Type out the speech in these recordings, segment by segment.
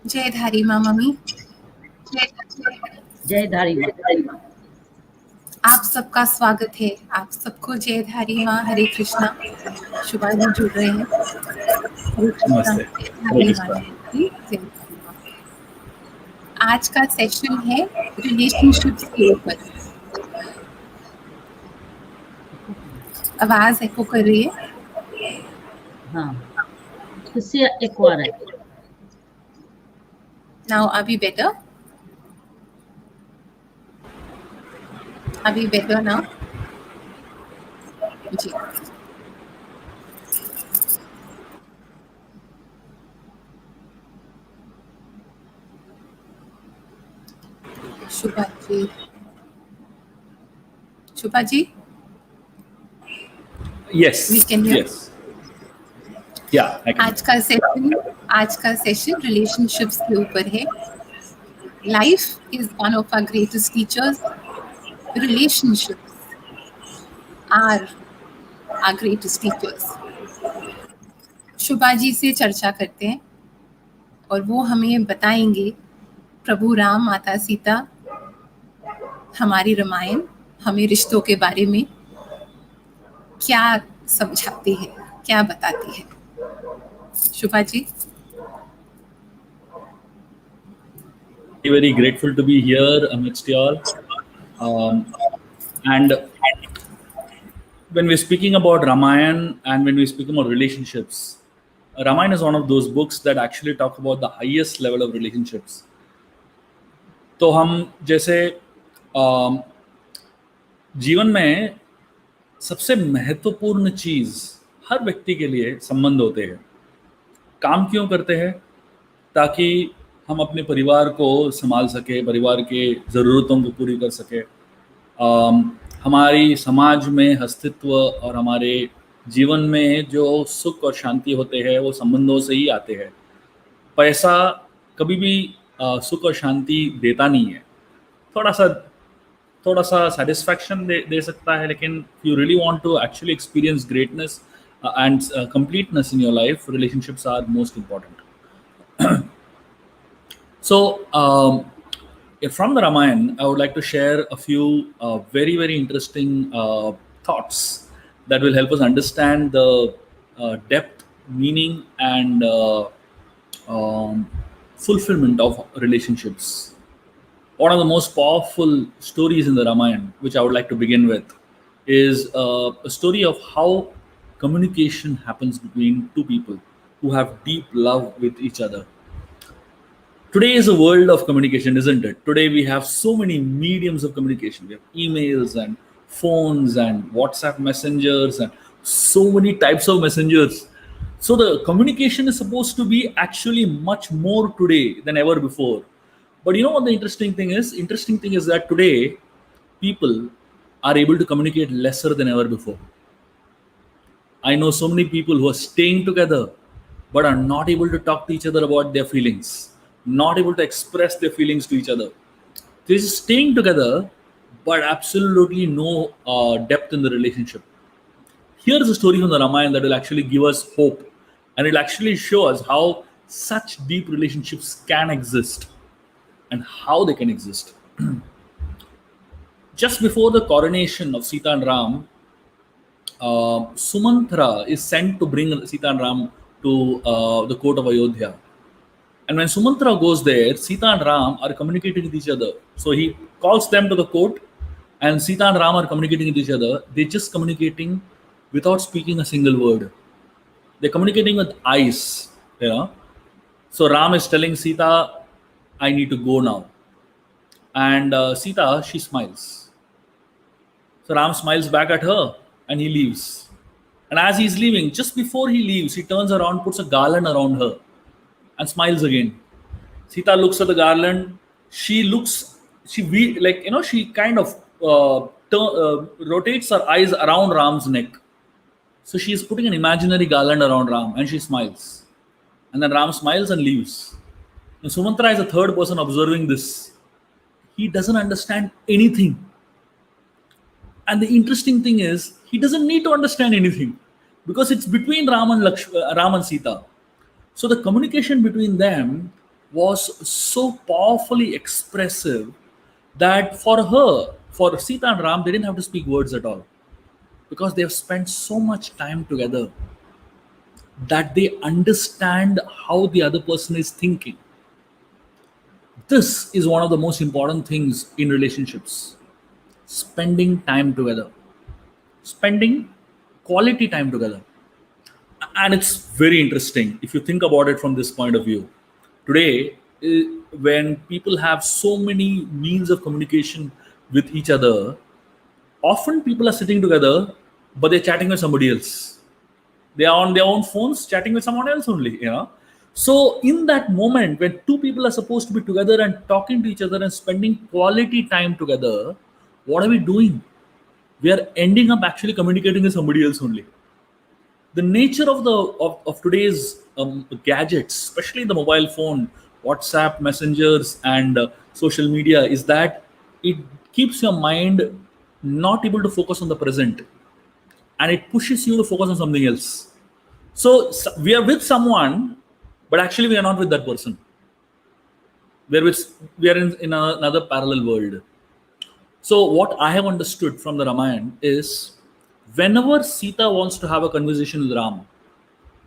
जय धारी माँ मम्मी। जय धारी माँ। आप सबका स्वागत है। आप सबको जय धारी माँ। हरे कृष्णा। शुभा जी जुड़ रहे हैं। हरे कृष्णा। धारी माँ जी, जय धारी माँ। आज का सेशन है रिलेशनशिप्स के ऊपर। आवाज एको कर रही है। हाँ, किससे एको आ रहा है? नाउ अभी बेटर। अभी बेटर नाउ जी। Shubha ji, Shubha ji, Yes. we can hear. Yes. Yeah. I can. आज का सेशन रिलेशनशिप्स के ऊपर है। Life is one of our greatest teachers. Relationships are our greatest teachers. Shubha ji से चर्चा करते हैं और वो हमें बताएंगे प्रभु राम, माता सीता, हमारी रामायण हमें रिश्तों के बारे में क्या समझाती है, क्या बताती है। शुभा जी। Very grateful to be here amidst you all. And when we're speaking about Ramayan and when we're speaking about relationships, Ramayan is one of those books that actually talk about the highest level of relationships. तो हम जैसे जीवन में सबसे महत्वपूर्ण चीज हर व्यक्ति के लिए संबंध होते हैं। काम क्यों करते हैं? ताकि हम अपने परिवार को संभाल सके, परिवार के ज़रूरतों को पूरी कर सके, हमारी समाज में अस्तित्व और हमारे जीवन में जो सुख और शांति होते हैं वो संबंधों से ही आते हैं। पैसा कभी भी सुख और शांति देता नहीं है। थोड़ा सा सेटिस्फैक्शन दे सकता है, लेकिन you really want to actually experience greatness and completeness in your life, relationships are most important. So, from the Ramayan, I would like to share a few very, very interesting thoughts that will help us understand the depth, meaning, and fulfillment of relationships. One of the most powerful stories in the Ramayan, which I would like to begin with, is a story of how communication happens between two people who have deep love with each other. Today is a world of communication, isn't it? Today we have so many mediums of communication. We have emails and phones and WhatsApp messengers and so many types of messengers. So the communication is supposed to be actually much more today than ever before. But you know what the interesting thing is? Interesting thing is that today people are able to communicate lesser than ever before. I know so many people who are staying together but are not able to talk to each other about their feelings, not able to express their feelings to each other. They're just staying together, but absolutely no depth in the relationship. Here's a story from the Ramayan that will actually give us hope, and it'll actually show us how such deep relationships can exist and how they can exist. Just before the coronation of Sita and Ram, Sumantra is sent to bring Sita and Ram to the court of Ayodhya. And when Sumantra goes there, Sita and Ram are communicating with each other. So he calls them to the court, and Sita and Ram are communicating with each other. They're just communicating without speaking a single word. They're communicating with eyes, you know. So Ram is telling Sita, I need to go now. And Sita, she smiles. So Ram smiles back at her and he leaves. And as he's leaving, just before he leaves, he turns around, puts a garland around her, and smiles again. Sita looks at the garland. She looks, she kind of rotates her eyes around Ram's neck. So she is putting an imaginary garland around Ram and she smiles. And then Ram smiles and leaves. Now, Sumantra is a third person observing this. He doesn't understand anything. And the interesting thing is, he doesn't need to understand anything because it's between Ram and Sita. So the communication between them was so powerfully expressive that for Sita and Ram, they didn't have to speak words at all because they have spent so much time together that they understand how the other person is thinking. This is one of the most important things in relationships. Spending time together, spending quality time together. And it's very interesting if you think about it from this point of view. Today, when people have so many means of communication with each other, often people are sitting together, but they're chatting with somebody else. They are on their own phones chatting with someone else only, you know. So in that moment when two people are supposed to be together and talking to each other and spending quality time together, what are we doing? We are ending up actually communicating with somebody else only. The nature of today's gadgets, especially the mobile phone, WhatsApp, messengers, and social media, is that it keeps your mind not able to focus on the present, and it pushes you to focus on something else. So we are with someone, but actually we are not with that person. We are in another parallel world. So what I have understood from the Ramayan is, whenever Sita wants to have a conversation with Ram,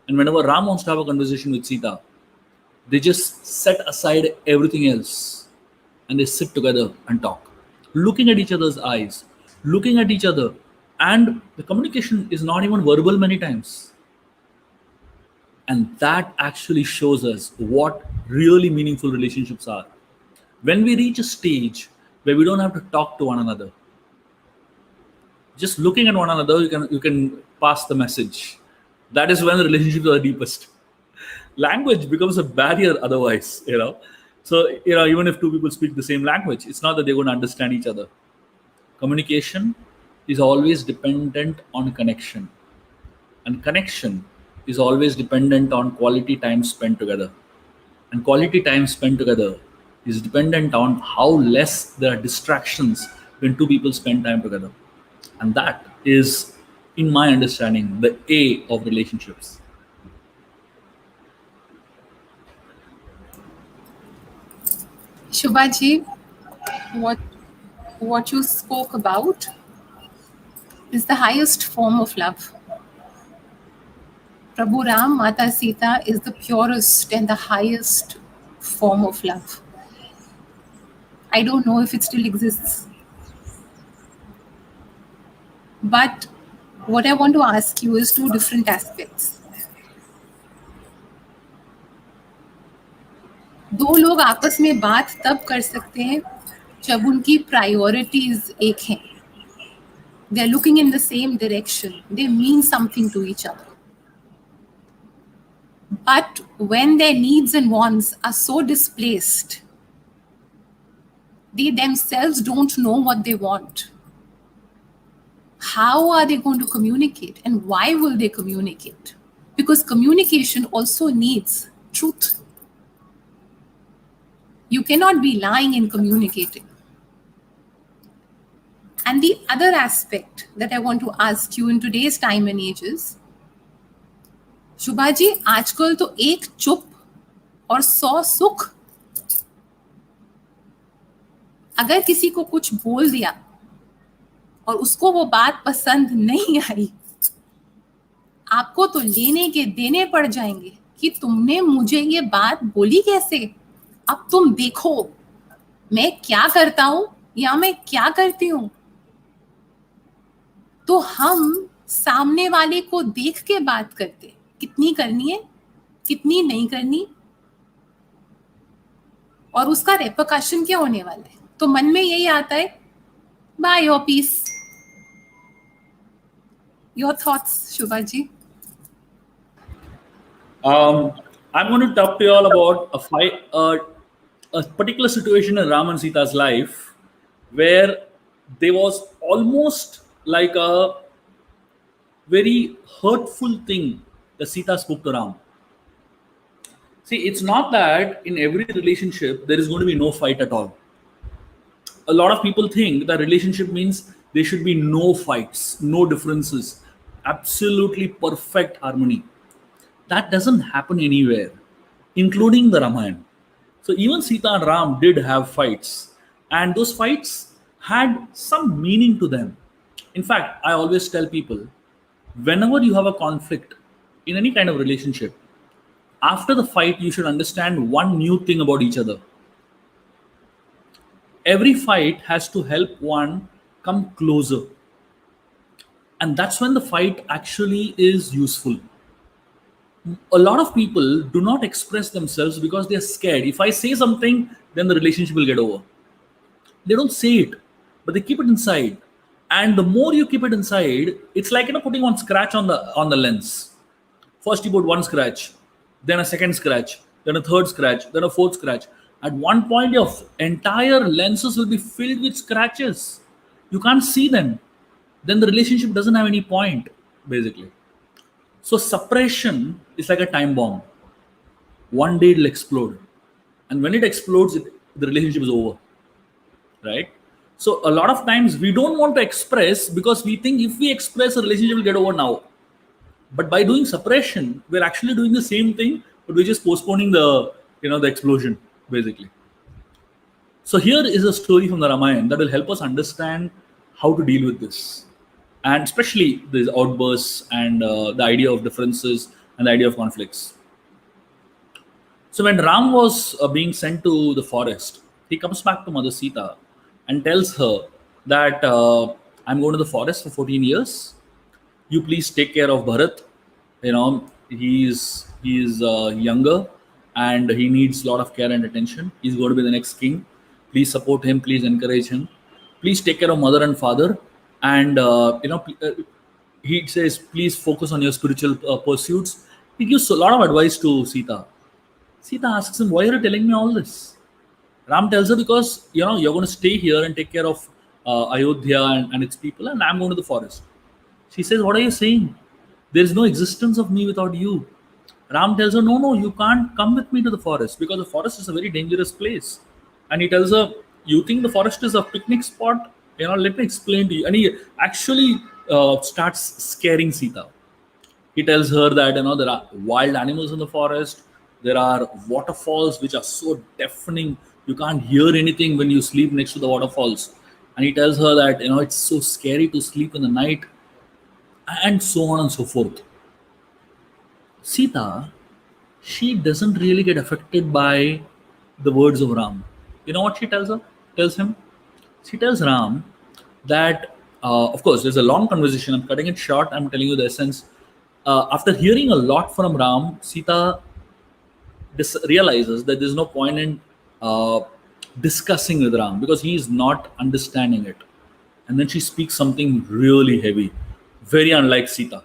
and whenever Ram wants to have a conversation with Sita, they just set aside everything else and they sit together and talk, looking at each other's eyes, looking at each other. And the communication is not even verbal many times. And that actually shows us what really meaningful relationships are. When we reach a stage where we don't have to talk to one another, just looking at one another, you can pass the message. That is when the relationships are the deepest. Language becomes a barrier otherwise, you know. So, you know, even if two people speak the same language, it's not that they're going to understand each other. Communication is always dependent on connection. And connection is always dependent on quality time spent together. And quality time spent together is dependent on how less there are distractions when two people spend time together. And that is, in my understanding, the A of relationships. Shubha ji, what you spoke about is the highest form of love. Prabhu Ram, Mata Sita is the purest and the highest form of love. I don't know if it still exists. But what I want to ask you is two different aspects. दो लोग आपस में बात तब कर सकते हैं जब उनकी प्रायोरिटीज एक हैं. They are looking in the same direction. They mean something to each other. But when their needs and wants are so displaced, they themselves don't know what they want. How are they going to communicate, and why will they communicate? Because communication also needs truth. You cannot be lying in communicating. And the other aspect that I want to ask you in today's time and age is, Shubha ji, आजकल तो एक चुप और 100 सुख. अगर किसी को कुछ बोल दिया और उसको वो बात पसंद नहीं आई, आपको तो लेने के देने पड़ जाएंगे कि तुमने मुझे ये बात बोली कैसे। अब तुम देखो मैं क्या करता हूं या मैं क्या करती हूं। तो हम सामने वाले को देख के बात करते, कितनी करनी है कितनी नहीं करनी और उसका रेपरकशन क्या होने वाला है। तो मन में यही आता है, by your peace. Your thoughts Shubha ji. I'm going to talk to you all about a particular situation in Ram and Sita's life where there was almost like a very hurtful thing that Sita spoke to Ram. See, it's not that in every relationship there is going to be no fight at all. A lot of people think that relationship means there should be no fights, no differences, absolutely perfect harmony. That doesn't happen anywhere, including the Ramayan. So even Sita and Ram did have fights, and those fights had some meaning to them. In fact, I always tell people, whenever you have a conflict in any kind of relationship, after the fight, you should understand one new thing about each other. Every fight has to help one come closer. And that's when the fight actually is useful. A lot of people do not express themselves because they're scared. If I say something, then the relationship will get over. They don't say it, but they keep it inside. And the more you keep it inside, it's like putting one scratch on the lens. First you put one scratch, then a second scratch, then a third scratch, then a fourth scratch. At one point, your entire lenses will be filled with scratches. You can't see them. Then the relationship doesn't have any point, basically. So suppression is like a time bomb. One day it'll explode. And when it explodes, the relationship is over. Right? So a lot of times we don't want to express because we think if we express, a relationship will get over now. But by doing suppression, we're actually doing the same thing, but we're just postponing the explosion, basically. So here is a story from the Ramayan that will help us understand how to deal with this, and especially these outbursts and the idea of differences and the idea of conflicts. So when Ram was being sent to the forest, he comes back to Mother Sita and tells her that I'm going to the forest for 14 years. You please take care of Bharat. He's younger and he needs a lot of care and attention. He's going to be the next king. Please support him. Please encourage him. Please take care of mother and father. And he says, please focus on your spiritual pursuits. He gives a lot of advice to Sita. Sita asks him, why are you telling me all this? Ram tells her, because you're going to stay here and take care of Ayodhya and its people, and I'm going to the forest. She says, what are you saying? There is no existence of me without you. Ram tells her, no, you can't come with me to the forest because the forest is a very dangerous place. And he tells her, you think the forest is a picnic spot? Let me explain to you. And he actually starts scaring Sita. He tells her that there are wild animals in the forest. There are waterfalls which are so deafening. You can't hear anything when you sleep next to the waterfalls. And he tells her that it's so scary to sleep in the night, and so on and so forth. Sita, she doesn't really get affected by the words of Ram. You know what she tells him? She tells Ram that, of course, there's a long conversation. I'm cutting it short. I'm telling you the essence. After hearing a lot from Ram, Sita realizes that there's no point in discussing with Ram because he is not understanding it. And then she speaks something really heavy, very unlike Sita.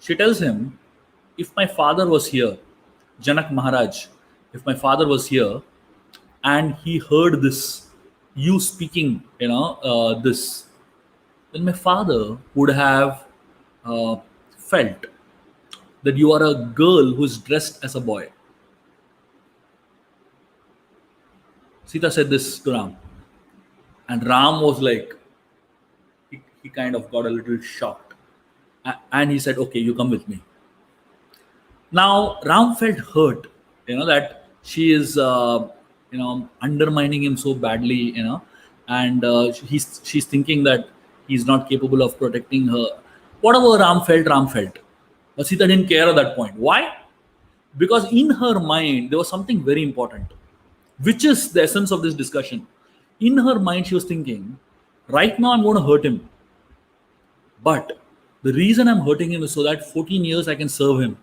She tells him, if my father was here, Janak Maharaj, if my father was here and he heard this, you speaking, this, then my father would have felt that you are a girl who is dressed as a boy. Sita said this to Ram. And Ram was like, he kind of got a little shocked. And he said, okay, you come with me. Now, Ram felt hurt, that she is, undermining him so badly, and she's thinking that he's not capable of protecting her. Whatever Ram felt. But Sita didn't care at that point. Why? Because in her mind, there was something very important, which is the essence of this discussion. In her mind, she was thinking, right now I'm going to hurt him. But the reason I'm hurting him is so that 14 years I can serve him.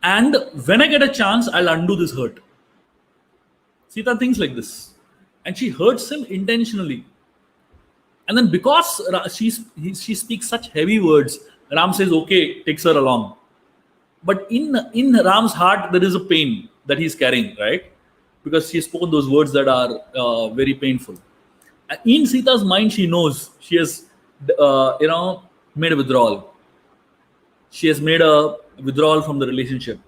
And when I get a chance, I'll undo this hurt. Sita thinks like this. And she hurts him intentionally. And then because she speaks such heavy words, Ram says, okay, takes her along. But in Ram's heart, there is a pain that he's carrying, right? Because she spoke those words that are very painful. In Sita's mind, she knows she has, made a withdrawal. She has made a withdrawal from the relationship.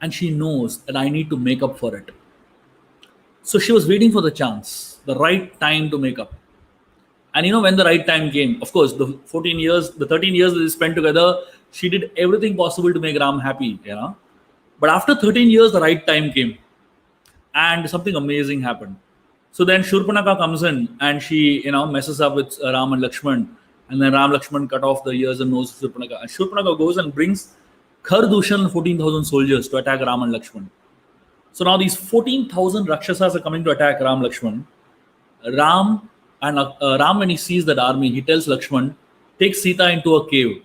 And she knows that I need to make up for it. So she was waiting for the chance, the right time to make up. And when the right time came, of course, the 13 years that they spent together, she did everything possible to make Ram happy, But after 13 years, the right time came. And something amazing happened. So then Shurpanakha comes in and she, messes up with Ram and Lakshman. And then Ram Lakshman cut off the ears and nose of Shurpanakha. And Shurpanakha goes and brings Khardushan and 14,000 soldiers to attack Ram and Lakshman. So now these 14,000 Rakshasas are coming to attack Ram Lakshman. Ram, when he sees that army, he tells Lakshman, take Sita into a cave.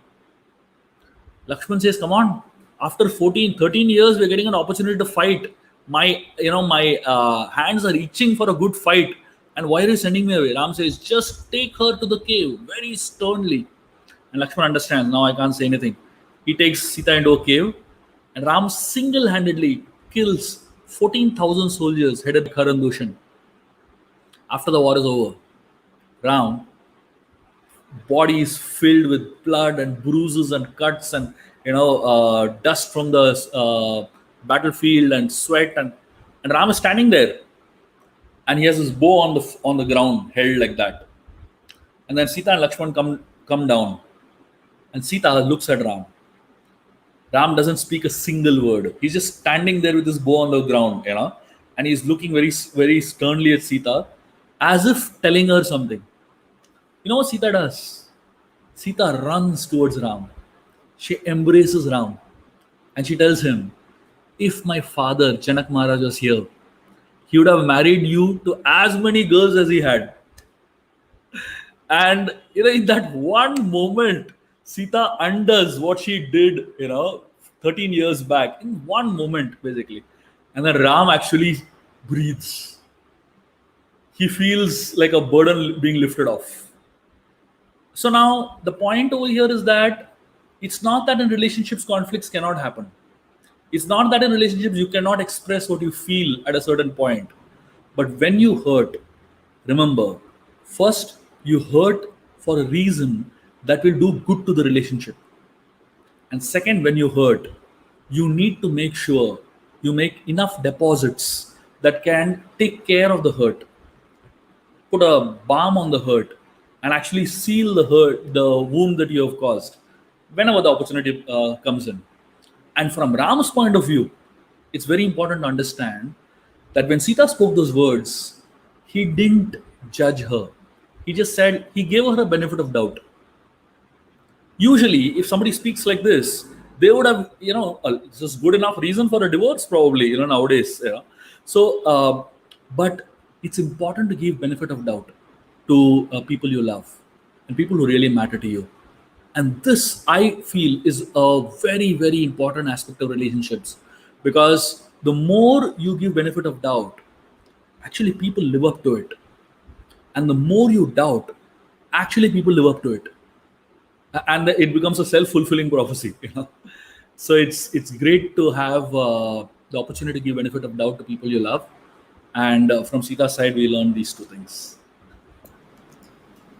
Lakshman says, come on, after 13 years, we're getting an opportunity to fight. My hands are itching for a good fight. And why are you sending me away? Ram says, just take her to the cave, very sternly. And Lakshman understands, now I can't say anything. He takes Sita into a cave. And Ram single-handedly kills 14,000 soldiers headed by Khardushan. After the war is over, Ram, body is filled with blood and bruises and cuts and dust from the battlefield and sweat, and Ram is standing there, and he has his bow on the ground held like that. And then Sita and Lakshman come down, and Sita looks at Ram. Ram doesn't speak a single word. He's just standing there with his bow on the ground, and he's looking very, very sternly at Sita, as if telling her something. You know what Sita does? Sita runs towards Ram. She embraces Ram, and she tells him, if my father, Janak Maharaj, was here, he would have married you to as many girls as he had. And in that one moment, Sita undoes what she did, 13 years back, in one moment, basically. And then Ram actually breathes. He feels like a burden being lifted off. So now the point over here is that it's not that in relationships conflicts cannot happen. It's not that in relationships you cannot express what you feel at a certain point. But when you hurt, remember, first you hurt for a reason that will do good to the relationship. And second, when you hurt, you need to make sure you make enough deposits that can take care of the hurt. Put a balm on the hurt and actually seal the wound that you have caused whenever the opportunity comes in. And from Ram's point of view, it's very important to understand that when Sita spoke those words, he didn't judge her. He just said, he gave her a benefit of doubt. Usually, if somebody speaks like this, they would have, just good enough reason for a divorce probably, nowadays. So, but it's important to give benefit of doubt to people you love and people who really matter to you. And this, I feel, is a very, very important aspect of relationships, because the more you give benefit of doubt, actually people live up to it. And the more you doubt, actually people live up to it. And it becomes a self-fulfilling prophecy. So it's great to have the opportunity to give benefit of doubt to people you love. And from Sita's side, we learned these two things.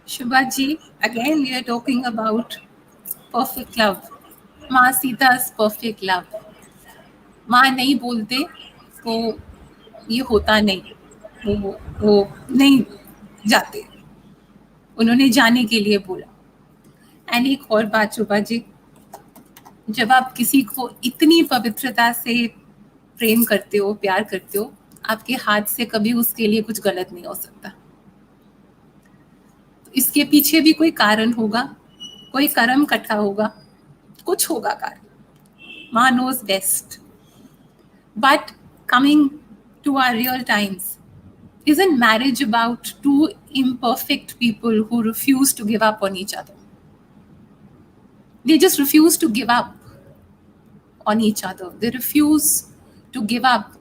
Shubha ji, again we are talking about perfect love. माँ Sita's perfect love. माँ नहीं बोलते तो ये होता नहीं, वो नहीं जाते, उन्होंने जाने के लिए बोला. एंड एक और बात शुभा जी, जब आप किसी को इतनी पवित्रता से प्रेम करते हो, प्यार करते हो, आपके हाथ से कभी उसके लिए कुछ गलत नहीं हो सकता. तो इसके पीछे भी कोई कारण होगा, कोई कर्म कटा होगा, कुछ होगा कारण, माँ knows best. But coming to our real times, isn't marriage about two imperfect people who refuse to give up on each other? They just refuse to give up on each other. They refuse to give up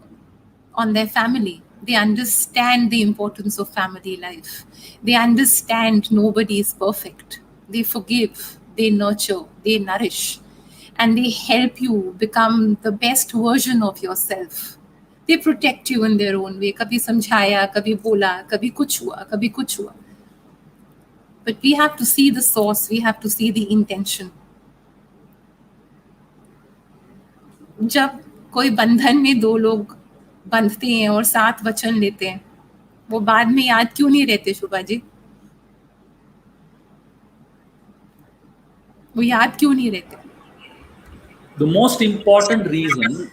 on their family. They understand the importance of family life. They understand nobody is perfect. They forgive, they nurture, they nourish, and they help you become the best version of yourself. They protect you in their own way. कभी समझाया, कभी बोला, कभी कुछ हुआ, कभी कुछ हुआ. But we have to see the source. We have to see the intention. जब कोई बंधन में दो लोग बंधते हैं और साथ वचन लेते हैं, वो बाद में याद क्यों नहीं रहते शुभा जी? वो याद क्यों नहीं रहते? The most important reason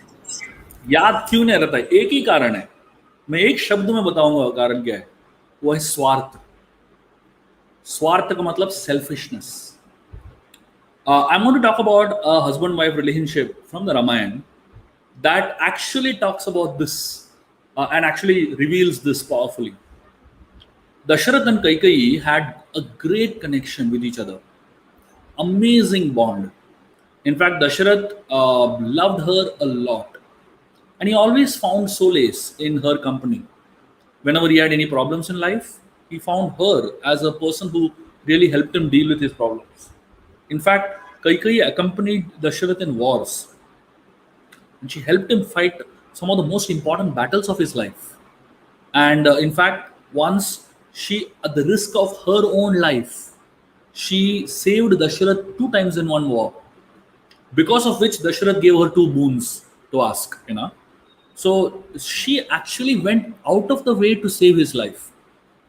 याद क्यों नहीं रहता है, एक ही कारण है. मैं एक शब्द में बताऊंगा कारण क्या है. वो है स्वार्थ. स्वार्थ का मतलब selfishness. I'm going to talk about a husband-wife relationship from the Ramayan that actually talks about this and actually reveals this powerfully. Dasharath and Kaikeyi had a great connection with each other. Amazing bond. In fact, Dasharath loved her a lot. And he always found solace in her company. Whenever he had any problems in life, he found her as a person who really helped him deal with his problems. In fact, Kaikeyi accompanied Dasharath in wars. And she helped him fight some of the most important battles of his life. And in fact, once she, at the risk of her own life, she saved Dasharath 2 times in one war. Because of which Dasharath gave her 2 boons to ask, So she actually went out of the way to save his life.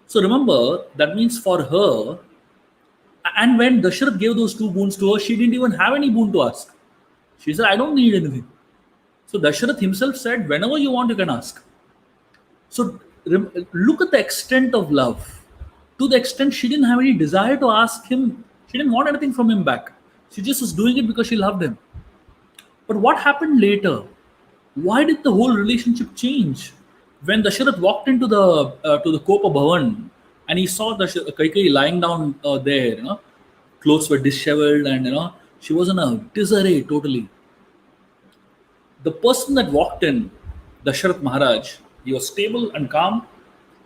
So remember, that means for her, and when Dasharath gave those 2 boons to her, she didn't even have any boon to ask. She said, I don't need anything. So Dasharath himself said, whenever you want, you can ask. So look at the extent of love. To the extent she didn't have any desire to ask him, she didn't want anything from him back. She just was doing it because she loved him. But what happened later? Why did the whole relationship change? When Dasharath walked into the Kopa Bhavan and he saw Kaikeyi lying down there, clothes were disheveled and she was in a disarray totally. The person that walked in, Dasharath Maharaj, he was stable and calm,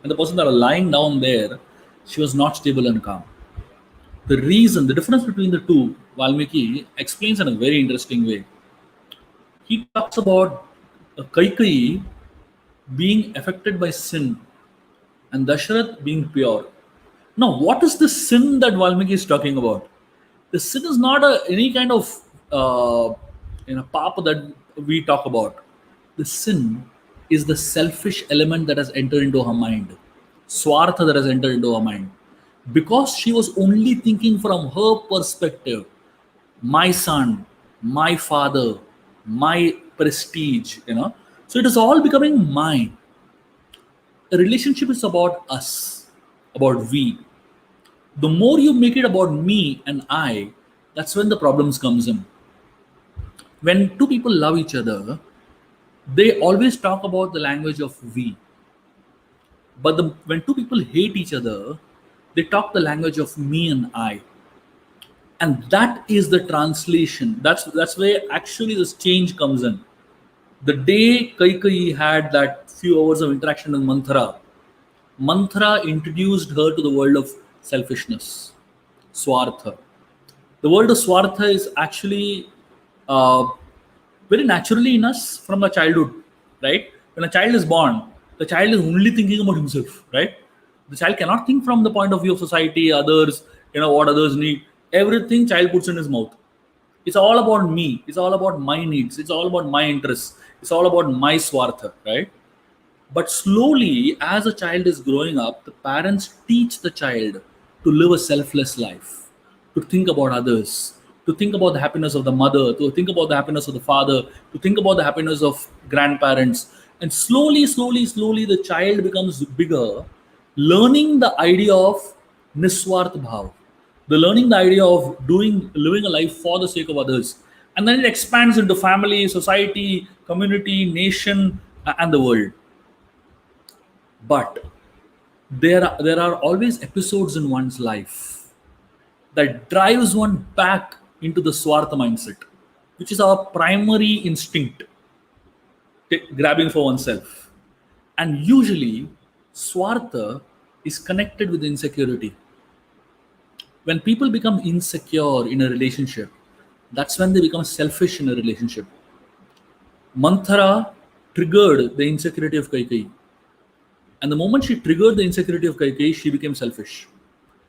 and the person that was lying down there, she was not stable and calm. The reason, the difference between the two, Valmiki explains in a very interesting way. He talks about Kaikeyi being affected by sin and Dasharath being pure. Now, what is the sin that Valmiki is talking about? The sin is not any kind of papa that we talk about. The sin is the selfish element that has entered into her mind, swartha that has entered into her mind. Because she was only thinking from her perspective, my son, my father, my prestige, So it is all becoming mine. A relationship is about us, about we. The more you make it about me and I, that's when the problems comes in. When 2 people love each other, they always talk about the language of we. But when 2 people hate each other, they talk the language of me and I. And that is the translation. That's where actually this change comes in. The day Kaikeyi had that few hours of interaction with Manthara introduced her to the world of selfishness, swartha. The world of swartha is actually very naturally in us from the childhood, right? When a child is born, the child is only thinking about himself, right? The child cannot think from the point of view of society, others, what others need. Everything child puts in his mouth. It's all about me. It's all about my needs. It's all about my interests. It's all about my swartha, right? But slowly, as a child is growing up, the parents teach the child to live a selfless life, to think about others, to think about the happiness of the mother, to think about the happiness of the father, to think about the happiness of grandparents. And slowly, the child becomes bigger, learning the idea of Niswarth Bhav, They're learning the idea of living a life for the sake of others. And then it expands into family, society, community, nation, and the world. But there are always episodes in one's life that drives one back into the Swartha mindset, which is our primary instinct, grabbing for oneself. And usually, Swartha is connected with insecurity. When people become insecure in a relationship, that's when they become selfish in a relationship. Manthara triggered the insecurity of Kaikeyi. And the moment she triggered the insecurity of Kaikeyi, she became selfish.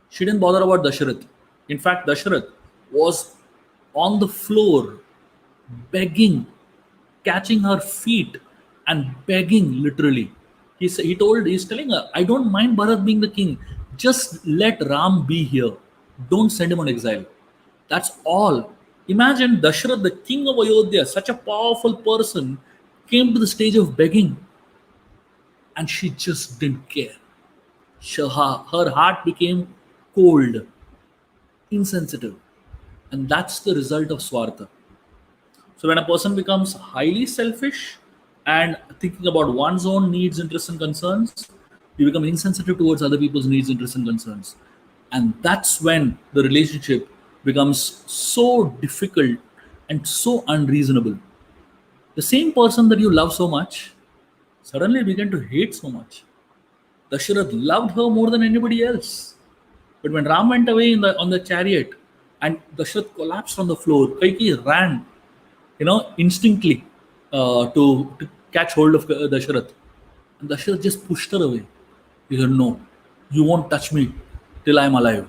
She didn't bother about Dasharath. In fact, Dasharath was on the floor, begging, catching her feet and begging literally. He's telling her, I don't mind Bharat being the king. Just let Ram be here. Don't send him on exile. That's all. Imagine Dasharath, the king of Ayodhya, such a powerful person, came to the stage of begging. And she just didn't care. Her heart became cold, insensitive. And that's the result of Swartha. So when a person becomes highly selfish and thinking about one's own needs, interests, and concerns, you become insensitive towards other people's needs, interests, and concerns. And that's when the relationship becomes so difficult and so unreasonable. The same person that you love so much suddenly began to hate so much. Dasharath loved her more than anybody else. But when Ram went away on the chariot and Dasharath collapsed on the floor, Kaikeyi ran, instinctly to catch hold of Dasharath. And Dasharath just pushed her away. He said, no, you won't touch me till I'm alive.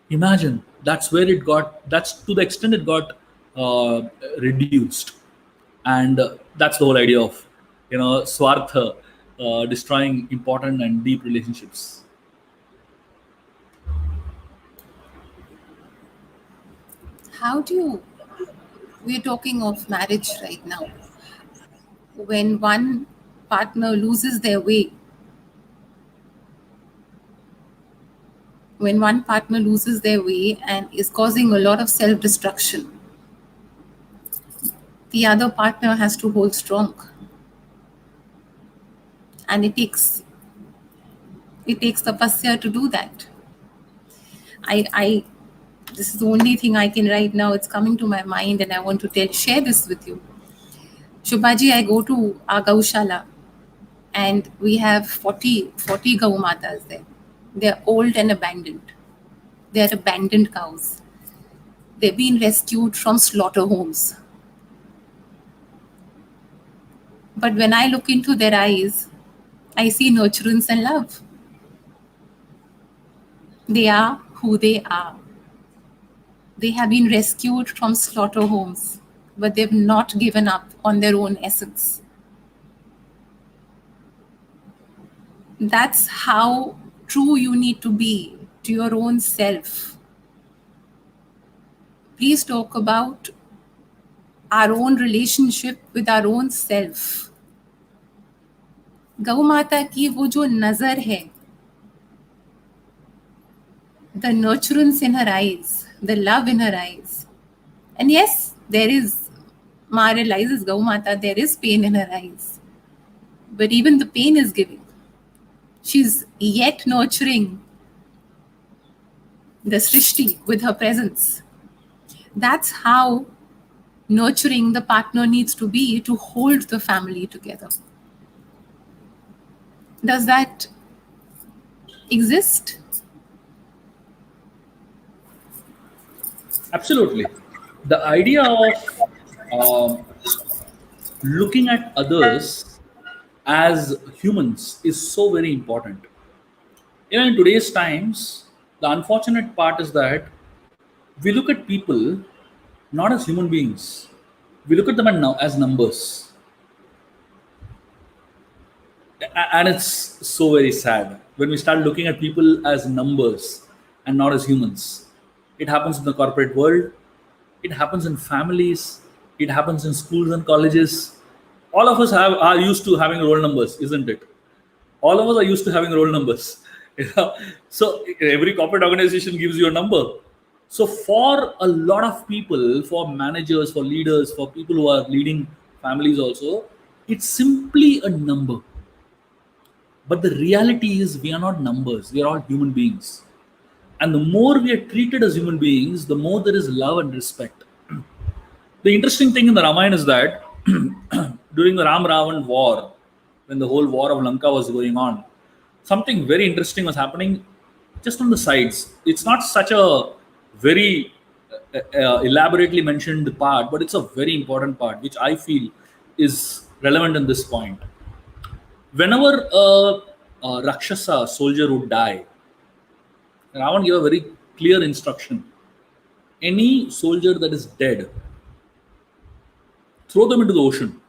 Imagine, that's to the extent it got reduced. And that's the whole idea of, Swartha destroying important and deep relationships. We're talking of marriage right now. When one partner loses their way, and is causing a lot of self-destruction, the other partner has to hold strong. And it takes tapasya to do that. This is the only thing I can right now. It's coming to my mind, and I want to share this with you. Shubhaji, I go to our Gaushala, and we have 40 Gau Matas there. They're old and abandoned. They're abandoned cows. They've been rescued from slaughter homes. But when I look into their eyes, I see nurturance and love. They are who they are. They have been rescued from slaughter homes, but they've not given up on their own essence. That's how true you need to be to your own self. Please talk about our own relationship with our own self. गौ माता की वो जो नजर है, the nurturance in her eyes, the love in her eyes. And yes, Ma realizes Gau Mata, there is pain in her eyes. But even the pain is giving. She's yet nurturing the Srishti with her presence. That's how nurturing the partner needs to be, to hold the family together. Does that exist? Absolutely. The idea of looking at others as humans is so very important. In today's times, the unfortunate part is that we look at people not as human beings. We look at them as numbers. And it's so very sad when we start looking at people as numbers and not as humans. It happens in the corporate world. It happens in families. It happens in schools and colleges. All of us are used to having roll numbers, isn't it? All of us are used to having roll numbers. So every corporate organization gives you a number. So for a lot of people, for managers, for leaders, for people who are leading families also, it's simply a number. But the reality is we are not numbers, we are all human beings. And the more we are treated as human beings, the more there is love and respect. The interesting thing in the Ramayana is that during the Ram Ravan war, when the whole war of Lanka was going on, something very interesting was happening just on the sides. It's not such a very elaborately mentioned part, but it's a very important part, which I feel is relevant in this point. Whenever a Rakshasa soldier would die, Ravan gave a very clear instruction. Any soldier that is dead, throw them into the ocean.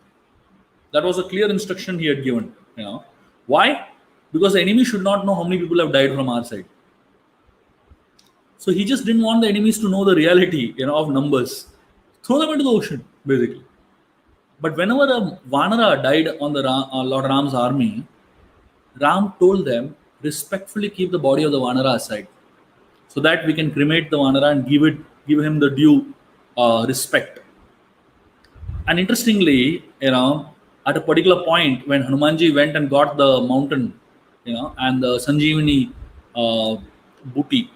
That was a clear instruction he had given. Why? Because the enemy should not know how many people have died from our side. So he just didn't want the enemies to know the reality, of numbers. Throw them into the ocean, basically. But whenever a Vanara died on the Lord Ram's army, Ram told them, respectfully keep the body of the Vanara aside, so that we can cremate the Vanara and give him the due respect. And interestingly, at a particular point when Hanumanji went and got the mountain, and the Sanjeevani booty,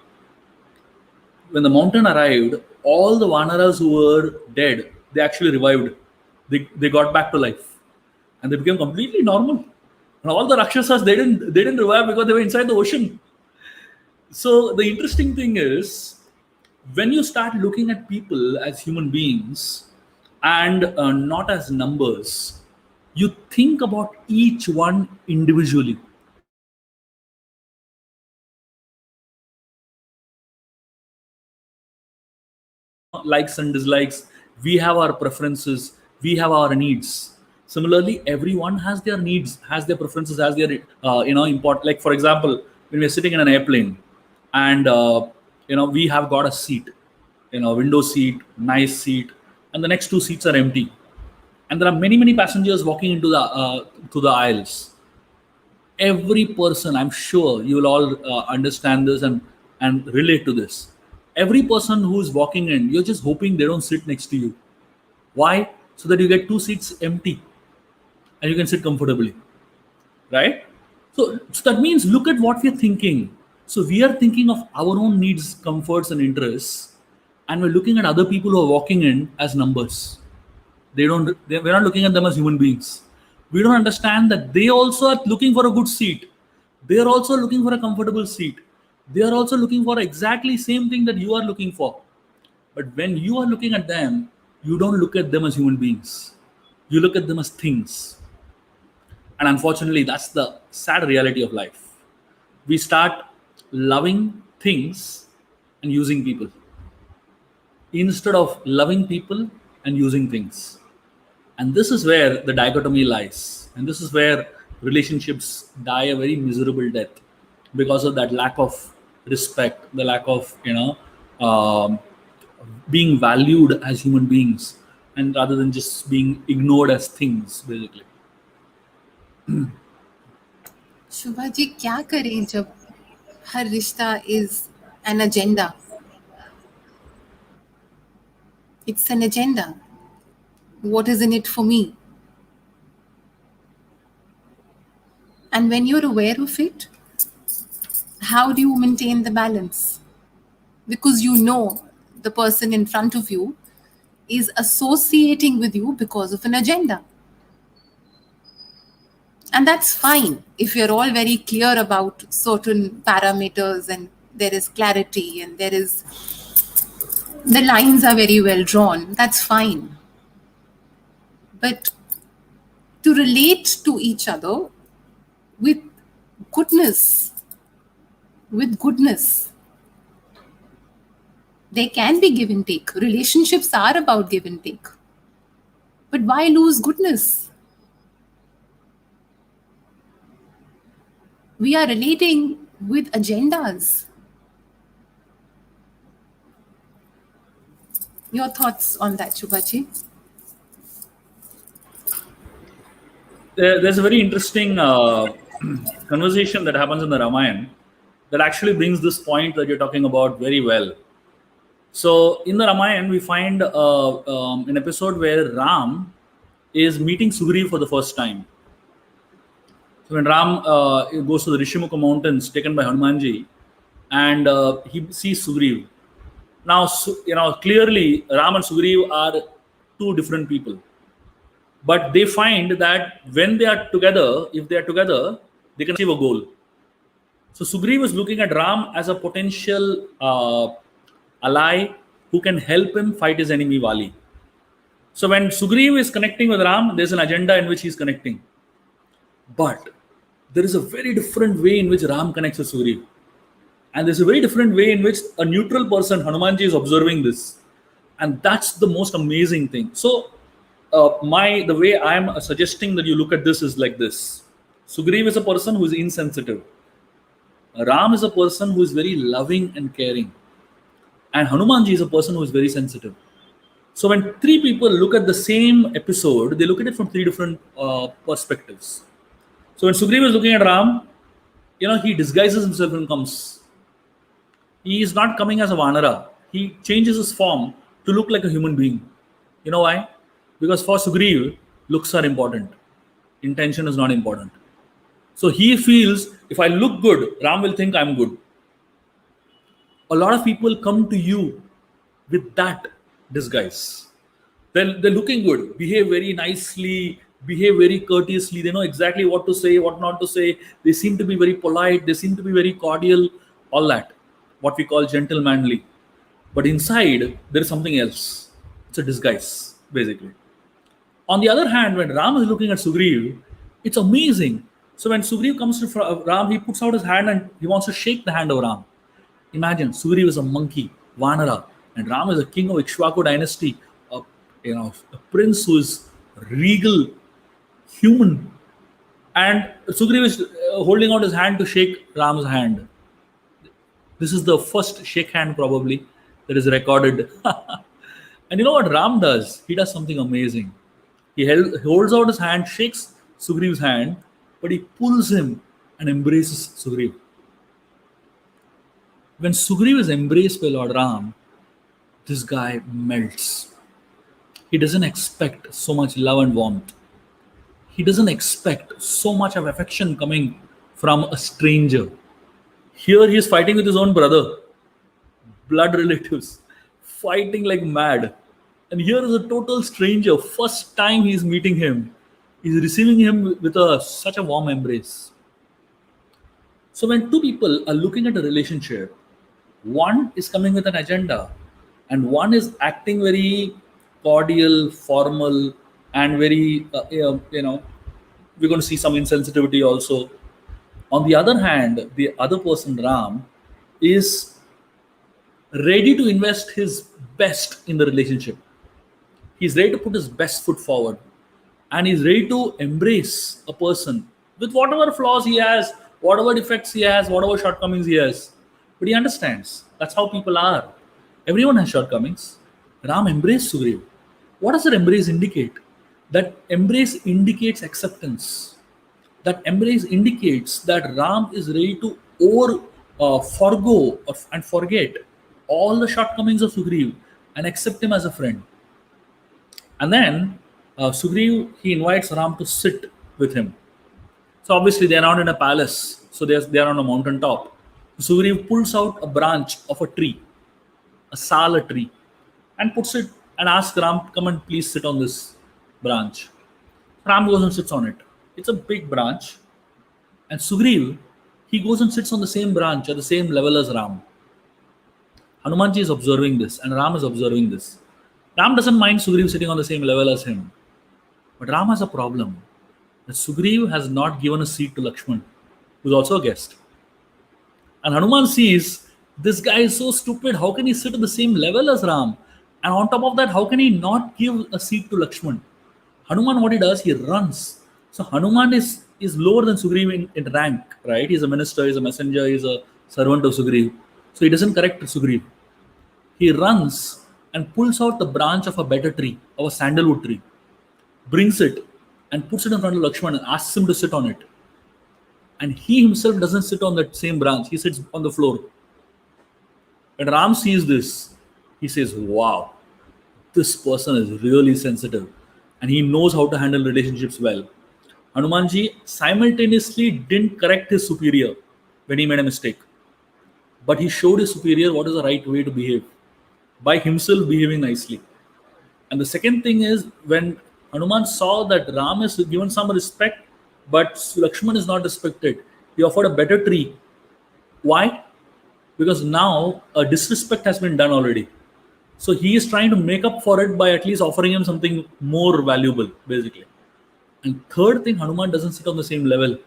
when the mountain arrived, all the Vanaras who were dead, they actually revived. They got back to life, and they became completely normal. And all the Rakshasas, they didn't revive because they were inside the ocean. So the interesting thing is, when you start looking at people as human beings and not as numbers, you think about each one individually. Likes and dislikes, we have our preferences, we have our needs. Similarly, everyone has their needs, has their preferences, has their important. Like for example, when we're sitting in an airplane and we have got a seat, window seat, nice seat, and the next two seats are empty, and there are many passengers walking into the to the aisles. Every person, I'm sure you will all understand this and relate to this. Every person who's walking in, you're just hoping they don't sit next to you. Why? So that you get two seats empty and you can sit comfortably, right? So that means, look at what we're thinking. So we are thinking of our own needs, comforts, and interests, and we're looking at other people who are walking in as numbers. We're not looking at them as human beings. We don't understand that they also are looking for a good seat. They are also looking for a comfortable seat. They are also looking for exactly same thing that you are looking for. But when you are looking at them, you don't look at them as human beings. You look at them as things. And unfortunately, that's the sad reality of life. We start loving things and using people instead of loving people and using things. And this is where the dichotomy lies. And this is where relationships die a very miserable death, because of that lack of respect, the lack of, being valued as human beings, and rather than just being ignored as things, basically. शुभा जी, क्या करें जब हर रिश्ता is an agenda? It's an agenda. What is in it for me? And when you're aware of it, how do you maintain the balance? Because you know the person in front of you is associating with you because of an agenda. And that's fine if you're all very clear about certain parameters and there is clarity and the lines are very well drawn. That's fine. But to relate to each other with goodness, there can be give and take. Relationships are about give and take. But why lose goodness? We are relating with agendas. Your thoughts on that, Shubhaji? There's a very interesting conversation that happens in the Ramayan that actually brings this point that you're talking about very well. So in the Ramayan, we find an episode where Ram is meeting Sugriv for the first time. So when Ram goes to the Rishimukha mountains taken by Hanumanji, and he sees Sugriv. Now, clearly Ram and Sugriv are two different people. But they find that when they are together, if they are together, they can achieve a goal. So Sugriv is looking at Ram as a potential ally who can help him fight his enemy Vali. So when Sugriv is connecting with Ram, there's an agenda in which he's connecting. But there is a very different way in which Ram connects with Sugriv. And there's a very different way in which a neutral person, Hanumanji, is observing this. And that's the most amazing thing. So the way I'm suggesting that you look at this is like this. Sugriv is a person who is insensitive. Ram is a person who is very loving and caring. And Hanumanji is a person who is very sensitive. So when three people look at the same episode, they look at it from three different perspectives. So when Sugriv is looking at Ram, he disguises himself and comes. He is not coming as a Vanara. He changes his form to look like a human being. You know why? Because for Sugriv, looks are important. Intention is not important. So he feels, if I look good, Ram will think I'm good. A lot of people come to you with that disguise. They're looking good, behave very nicely, behave very courteously. They know exactly what to say, what not to say. They seem to be very polite. They seem to be very cordial, all that. What we call gentlemanly. But inside, there is something else. It's a disguise, basically. On the other hand, when Ram is looking at Sugriv, it's amazing. So when Sugriv comes to Ram, he puts out his hand and he wants to shake the hand of Ram. Imagine, Sugriv is a monkey, Vanara, and Ram is a king of Ikshvaku dynasty, a prince who is regal, human. And Sugriv is holding out his hand to shake Ram's hand. This is the first shake hand probably that is recorded. And you know what Ram does? He does something amazing. He holds out his hand, shakes Sugriv's hand, but he pulls him and embraces Sugriv. When Sugriv is embraced by Lord Ram, this guy melts. He doesn't expect so much love and warmth. He doesn't expect so much of affection coming from a stranger. Here he is fighting with his own brother, blood relatives, fighting like mad. And here is a total stranger. First time he is meeting him, he's receiving him with such a warm embrace. So when two people are looking at a relationship, one is coming with an agenda, and one is acting very cordial, formal, and very, we're going to see some insensitivity also. On the other hand, the other person, Ram, is ready to invest his best in the relationship. He's ready to put his best foot forward. And he's ready to embrace a person with whatever flaws he has, whatever defects he has, whatever shortcomings he has. But he understands. That's how people are. Everyone has shortcomings. Ram embraced Sugriv. What does that embrace indicate? That embrace indicates acceptance. That embrace indicates that Ram is ready to forgo and forget all the shortcomings of Sugriv and accept him as a friend. And then Sugriv, he invites Ram to sit with him. So obviously they are not in a palace. So they are on a mountain top. Sugriv pulls out a branch of a tree, a sala tree, and puts it and asks Ram, come and please sit on this branch. Ram goes and sits on it. It's a big branch. And Sugriv, he goes and sits on the same branch at the same level as Ram. Hanumanji is observing this and Ram is observing this. Ram doesn't mind Sugriv sitting on the same level as him. But Ram has a problem. That Sugriv has not given a seat to Lakshman, who's also a guest. And Hanuman sees, this guy is so stupid. How can he sit at the same level as Ram? And on top of that, how can he not give a seat to Lakshman? Hanuman, what he does, he runs. So Hanuman is lower than Sugriv in rank, right? He's a minister, he's a messenger, he's a servant of Sugriv. So he doesn't correct Sugriv. He runs and pulls out the branch of a better tree, of a sandalwood tree, brings it and puts it in front of Lakshman and asks him to sit on it. And he himself doesn't sit on that same branch, he sits on the floor. When Ram sees this, he says, wow, this person is really sensitive and he knows how to handle relationships well. Hanumanji simultaneously didn't correct his superior when he made a mistake, but he showed his superior what is the right way to behave by himself behaving nicely. And the second thing is, when Hanuman saw that Ram is given some respect, but Lakshman is not respected, he offered a better tree. Why? Because now a disrespect has been done already. So he is trying to make up for it by at least offering him something more valuable, basically. And third thing, Hanuman doesn't sit on the same level.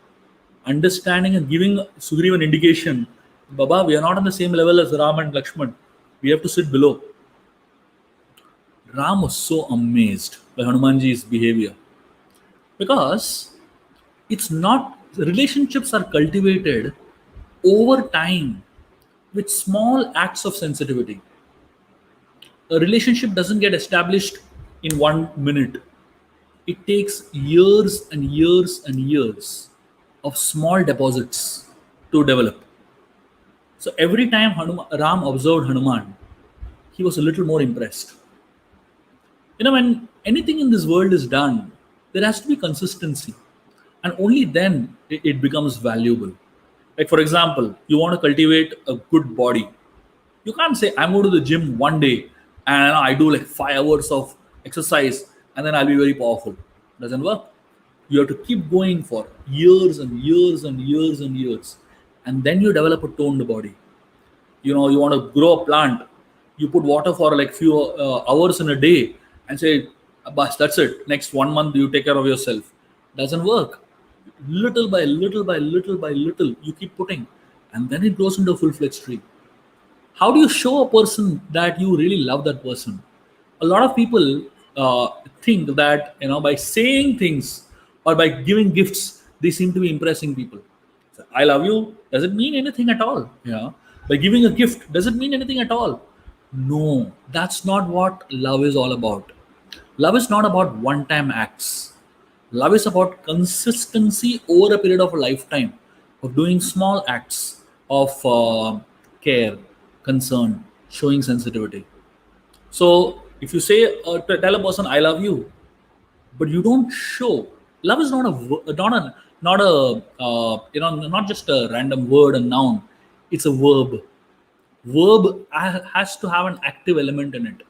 Understanding and giving Sugriva an indication, Baba, we are not on the same level as Ram and Lakshman. We have to sit below. Ram was so amazed by Hanumanji's behavior because it's not, relationships are cultivated over time with small acts of sensitivity. A relationship doesn't get established in 1 minute. It takes years and years and years of small deposits to develop. So every time Ram observed Hanuman, he was a little more impressed. When anything in this world is done, there has to be consistency, and only then it becomes valuable. Like, for example, you want to cultivate a good body. You can't say, I'm going to the gym one day and I do like 5 hours of exercise and then I'll be very powerful. Doesn't work. You have to keep going for years and years and years and years, and then you develop a toned body. You want to grow a plant, you put water for like few hours in a day and say, bas, that's it, next 1 month you take care of yourself. Doesn't work. Little by little by little by little you keep putting, and then it grows into a full-fledged tree. How do you show a person that you really love that person? A lot of people think that by saying things or by giving gifts they seem to be impressing people. So, I love you doesn't mean anything at all. By giving a gift does it mean anything at all? No, that's not what love is all about. Love is not about one time acts. Love is about consistency over a period of a lifetime of doing small acts of care, concern, showing sensitivity. So if you say, tell a person, I love you, but you don't show, love is not a not just a random word and noun. It's a verb. Has to have an active element in it.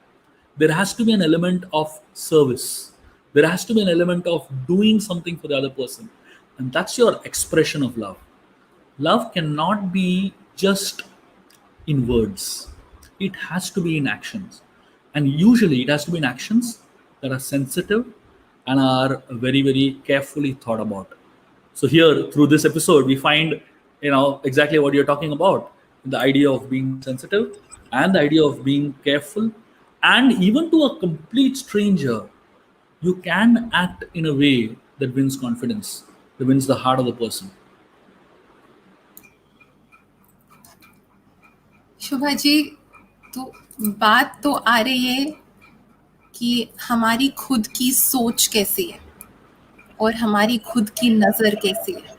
There has to be an element of service. There has to be an element of doing something for the other person, and that's your expression of love. Love cannot be just in words, it has to be in actions, and usually it has to be in actions that are sensitive and are very, very carefully thought about. So here, through this episode, we find exactly what you're talking about: the idea of being sensitive and the idea of being careful. And even to a complete stranger, you can act in a way that wins confidence, that wins the heart of the person. शुभा जी, तो बात तो आ रही है कि हमारी खुद की सोच कैसी है और हमारी खुद की नज़र कैसी है.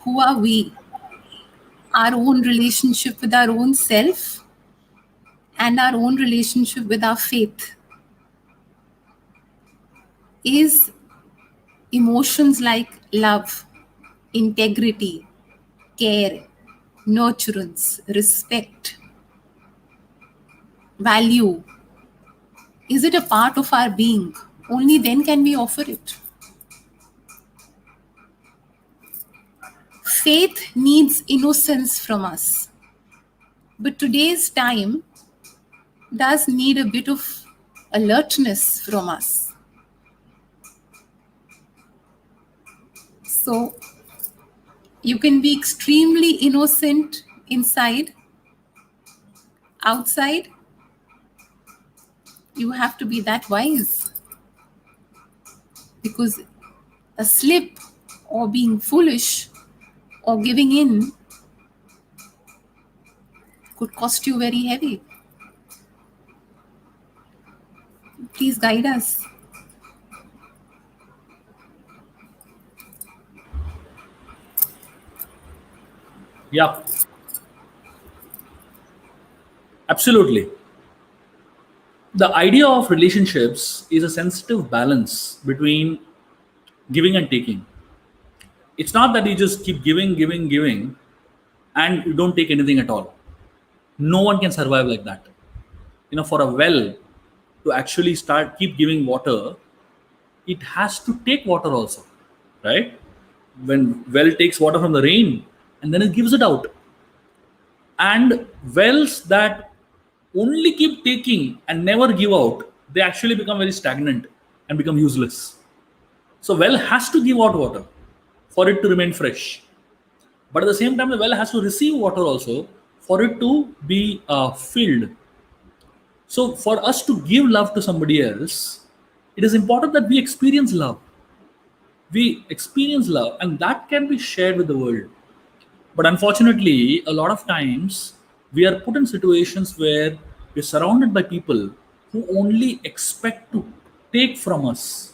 Who are we? Our own relationship with our own self and our own relationship with our faith. Is emotions like love, integrity, care, nurturance, respect, value, is it a part of our being? Only then can we offer it. Faith needs innocence from us. But today's time does need a bit of alertness from us. So you can be extremely innocent inside. Outside, you have to be that wise. Because a slip or being foolish or giving in could cost you very heavy. Please guide us. Yeah, absolutely. The idea of relationships is a sensitive balance between giving and taking. It's not that you just keep giving, giving, giving, and you don't take anything at all. No one can survive like that. For a well to actually start keep giving water, it has to take water also, right? When well takes water from the rain and then it gives it out. And wells that only keep taking and never give out, they actually become very stagnant and become useless. So well has to give out water for it to remain fresh. But at the same time, the well has to receive water also for it to be filled. So for us to give love to somebody else, it is important that we experience love. We experience love, and that can be shared with the world. But unfortunately, a lot of times we are put in situations where we're surrounded by people who only expect to take from us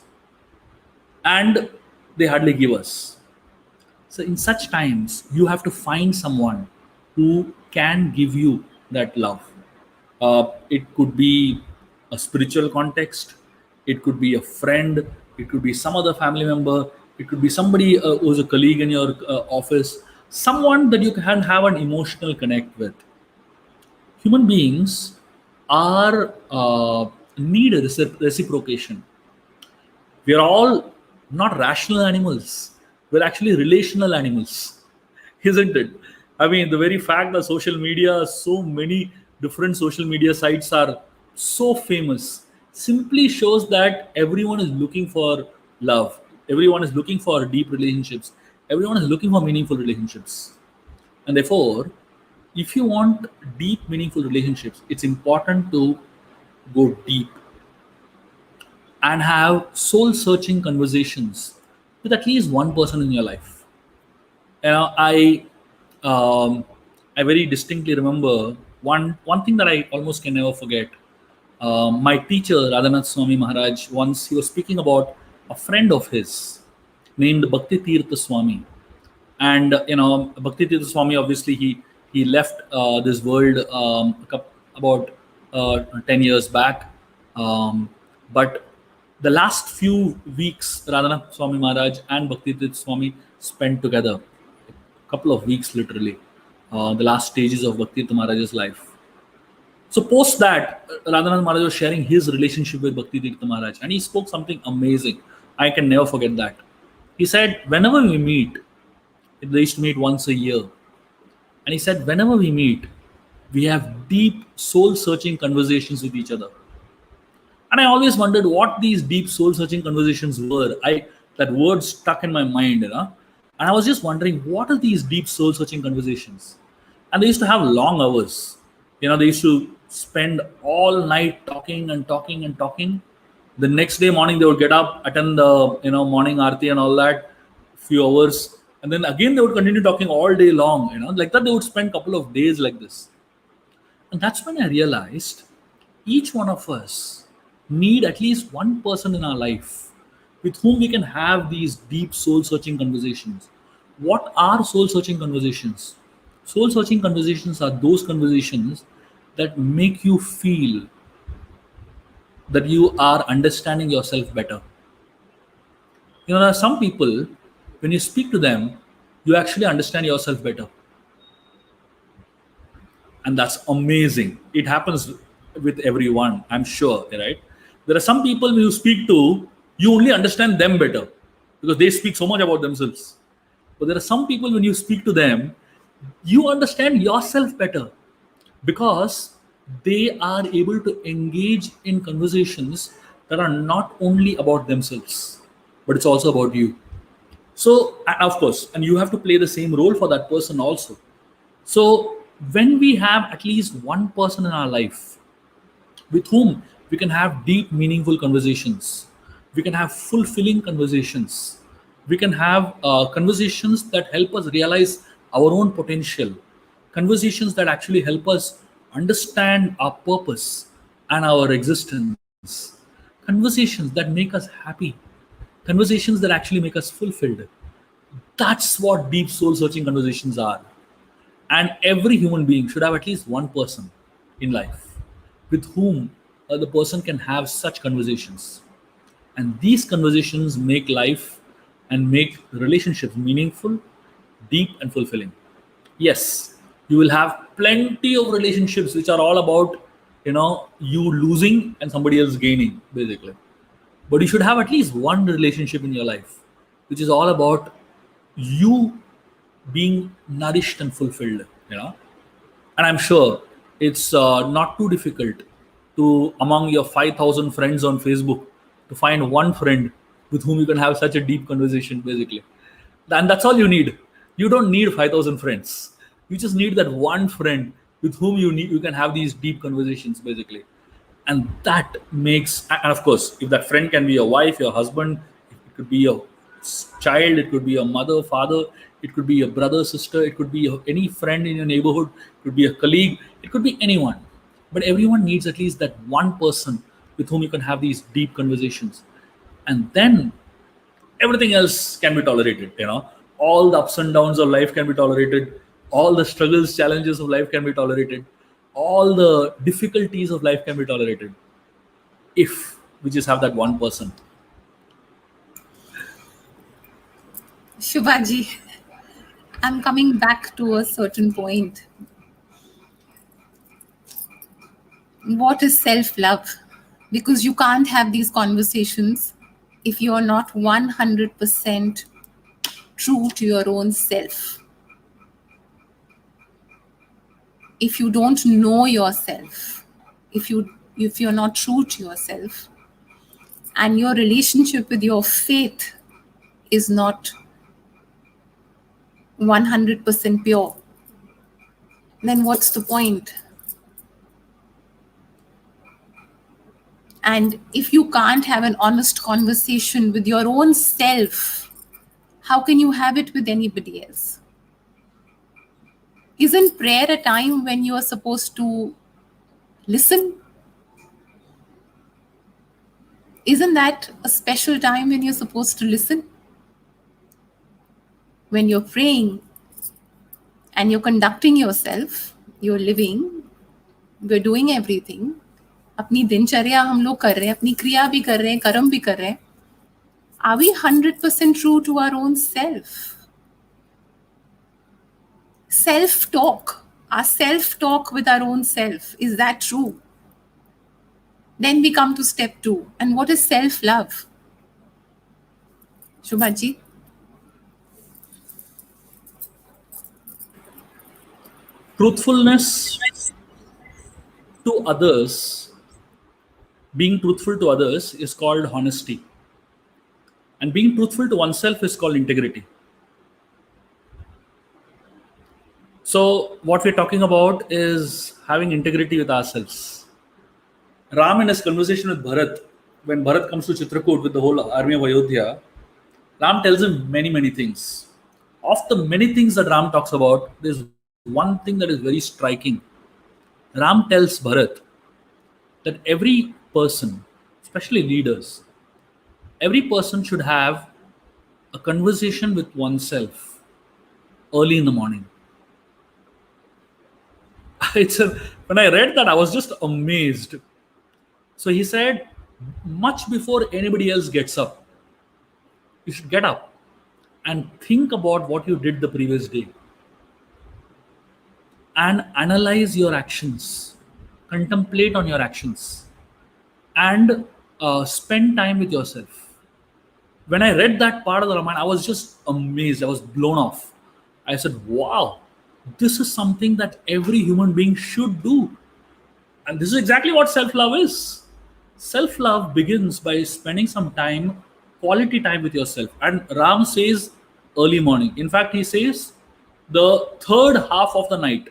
and they hardly give us. So, in such times, you have to find someone who can give you that love. It could be a spiritual context, it could be a friend, it could be some other family member, it could be somebody who's a colleague in your office, someone that you can have an emotional connect with. Human beings are need a reciprocation. We are all not rational animals. We're actually relational animals, isn't it? I mean, the very fact that social media, so many different social media sites are so famous, simply shows that everyone is looking for love. Everyone is looking for deep relationships. Everyone is looking for meaningful relationships. And therefore, if you want deep, meaningful relationships, it's important to go deep and have soul searching conversations with at least one person in your life. You know, um, I very distinctly remember one thing that I almost can never forget. My teacher Radhanath Swami Maharaj, once he was speaking about a friend of his named Bhakti Tirtha Swami, and Bhakti Tirtha Swami, obviously he left this world about 10 years back, but the last few weeks Radhanath Swami Maharaj and Bhakti Tirtha Swami spent together, a couple of weeks literally, the last stages of Bhakti Tirtha Maharaj's life. So post that, Radhanath Maharaj was sharing his relationship with Bhakti Tirtha Maharaj, and he spoke something amazing. I can never forget that. He said, whenever we meet, they used to meet once a year, and he said, whenever we meet, we have deep, soul-searching conversations with each other. And I always wondered what these deep, soul-searching conversations were. That word stuck in my mind. And I was just wondering, what are these deep, soul-searching conversations? And they used to have long hours. They used to spend all night talking and talking and talking. The next day morning, they would get up, attend the morning aarti and all that, few hours, and then again they would continue talking all day long. Like that, they would spend a couple of days like this. And that's when I realized each one of us need at least one person in our life with whom we can have these deep soul searching conversations. What are soul searching conversations? Soul searching conversations are those conversations that make you feel that you are understanding yourself better. There are some people, when you speak to them, you actually understand yourself better. And that's amazing. It happens with everyone, I'm sure, right? There are some people you speak to, you only understand them better because they speak so much about themselves. But there are some people, when you speak to them, you understand yourself better because they are able to engage in conversations that are not only about themselves, but it's also about you. So, of course, and you have to play the same role for that person also. So, when we have at least one person in our life with whom we can have deep, meaningful conversations, we can have fulfilling conversations, we can have conversations that help us realize our own potential, conversations that actually help us understand our purpose and our existence, conversations that make us happy, conversations that actually make us fulfilled. That's what deep soul searching conversations are. And every human being should have at least one person in life with whom the person can have such conversations. And these conversations make life and make relationships meaningful, deep, and fulfilling. Yes, you will have plenty of relationships which are all about, you losing and somebody else gaining, basically. But you should have at least one relationship in your life which is all about you being nourished and fulfilled. And I'm sure it's not too difficult to, among your 5,000 friends on Facebook, to find one friend with whom you can have such a deep conversation, basically. And that's all you need. You don't need 5,000 friends. You just need that one friend with whom you can have these deep conversations, basically. And that makes, and of course, if that friend can be your wife, your husband, it could be your child, it could be your mother, father, it could be your brother, sister, it could be any friend in your neighborhood, it could be a colleague, it could be anyone. But everyone needs at least that one person with whom you can have these deep conversations. And then everything else can be tolerated. All the ups and downs of life can be tolerated. All the struggles, challenges of life can be tolerated. All the difficulties of life can be tolerated if we just have that one person. Shubhaji, I'm coming back to a certain point. What is self-love? Because you can't have these conversations if you're not 100% true to your own self. If you don't know yourself, if you're not true to yourself, and your relationship with your faith is not 100% pure, then what's the point? And if you can't have an honest conversation with your own self, how can you have it with anybody else? Isn't prayer a time when you are supposed to listen? Isn't that a special time when you're supposed to listen? When you're praying and you're conducting yourself, you're living, we're doing everything. अपनी दिनचर्या हम लोग कर रहे हैं, अपनी क्रिया भी कर रहे हैं, कर्म भी कर रहे हैं. Are we 100% true to our own self? Self-talk, our self-talk with our own self, is that true? Then we come to step 2. And what is self-love? Shubhaji? Truthfulness to others, being truthful to others is called honesty. And being truthful to oneself is called integrity. So, what we're talking about is having integrity with ourselves. Ram, in his conversation with Bharat, when Bharat comes to Chitrakoot with the whole army of Ayodhya, Ram tells him many, many things. Of the many things that Ram talks about, there's one thing that is very striking. Ram tells Bharat that every person, especially leaders, every person should have a conversation with oneself early in the morning. When I read that, I was just amazed. So he said, much before anybody else gets up, you should get up and think about what you did the previous day and analyze your actions, contemplate on your actions, and spend time with yourself. When I read that part of the Ramayana, I was just amazed. I was blown off. I said, wow, this is something that every human being should do. And this is exactly what self-love is. Self-love begins by spending some time, quality time with yourself. And Ram says early morning. In fact, he says the third half of the night.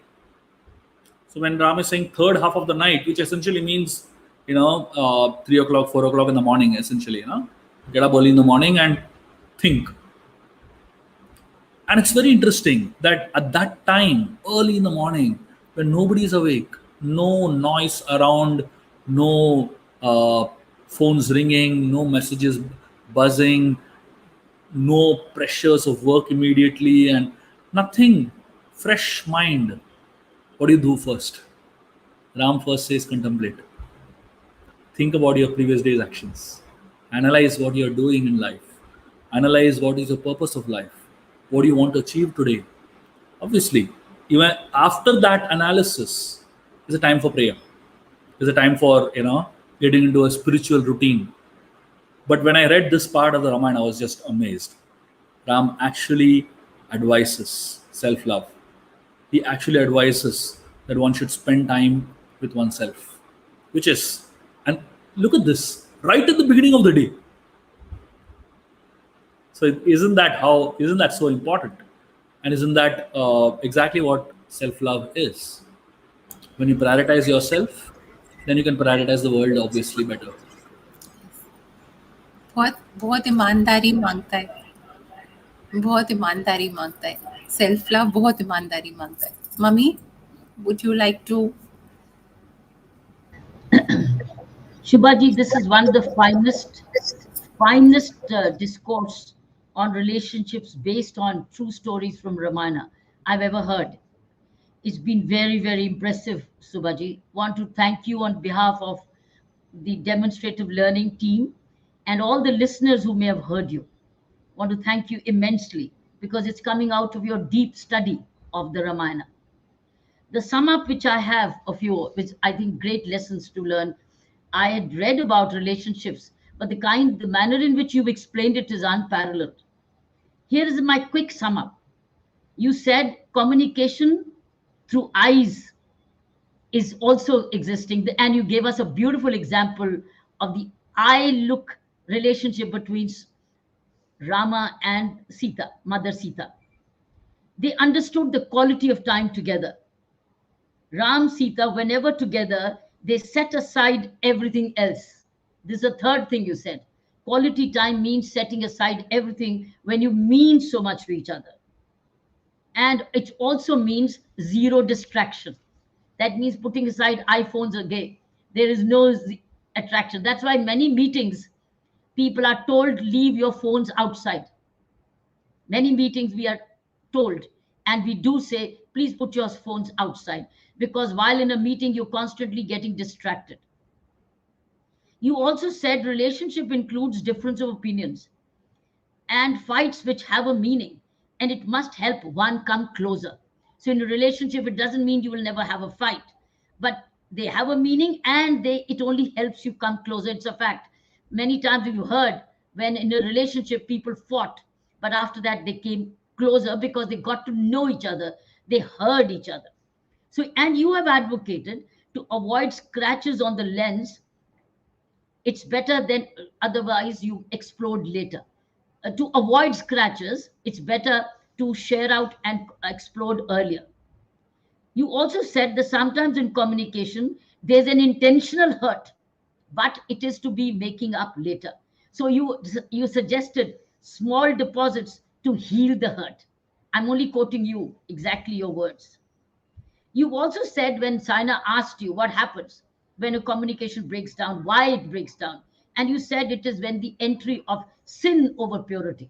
So when Ram is saying third half of the night, which essentially means, 3 o'clock, 4 o'clock in the morning, essentially, get up early in the morning and think. And it's very interesting that at that time, early in the morning, when nobody is awake, no noise around, no phones ringing, no messages buzzing, no pressures of work immediately, and nothing, fresh mind. What do you do first? Ram first says contemplate. Think about your previous day's actions. Analyze what you're doing in life. Analyze what is the purpose of life. What do you want to achieve today? Obviously, even after that analysis is a time for prayer. Is a time for getting into a spiritual routine. But when I read this part of the Ramayana, I was just amazed. Ram actually advises self-love. He actually advises that one should spend time with oneself, which is, and look at this, right at the beginning of the day. So isn't that so important? And isn't that exactly what self-love is? When you prioritize yourself, then you can prioritize the world obviously better. बहुत बहुत ईमानदारी मांगता है, बहुत ईमानदारी मांगता है. Self love बहुत ईमानदारी मांगता है. Mummy, would you like to? Shubhaji, this is one of the finest discourse on relationships based on true stories from Ramayana I've ever heard. It's been very, very impressive, Shubhaji. Want to thank you on behalf of the Demonstrative Learning team and all the listeners who may have heard you. Want to thank you immensely because it's coming out of your deep study of the Ramayana. The sum up which I have of you, which I think great lessons to learn. I had read about relationships, but the manner in which you've explained it is unparalleled. Here is my quick sum up. You said communication through eyes is also existing, and you gave us a beautiful example of the eye look relationship between Rama and Sita, Mother Sita. They understood the quality of time together. Ram, Sita, whenever together, they set aside everything else. This is the third thing you said. Quality time means setting aside everything when you mean so much to each other. And it also means zero distraction. That means putting aside iPhones again. There is no attraction. That's why many meetings, people are told, leave your phones outside. Many meetings we are told, and we do say, please put your phones outside, because while in a meeting, you're constantly getting distracted. You also said relationship includes difference of opinions and fights which have a meaning, and it must help one come closer. So in a relationship, it doesn't mean you will never have a fight, but they have a meaning, and it only helps you come closer. It's a fact. Many times we've heard when in a relationship people fought, but after that they came closer because they got to know each other, they heard each other. So, and you have advocated to avoid scratches on the lens. It's better than otherwise you explode later. To avoid scratches, it's better to share out and explode earlier. You also said that sometimes in communication, there's an intentional hurt, but it is to be making up later. So you suggested small deposits to heal the hurt. I'm only quoting you exactly your words. You also said when Saina asked you what happens when a communication breaks down, why it breaks down, and you said it is when the entry of sin over purity,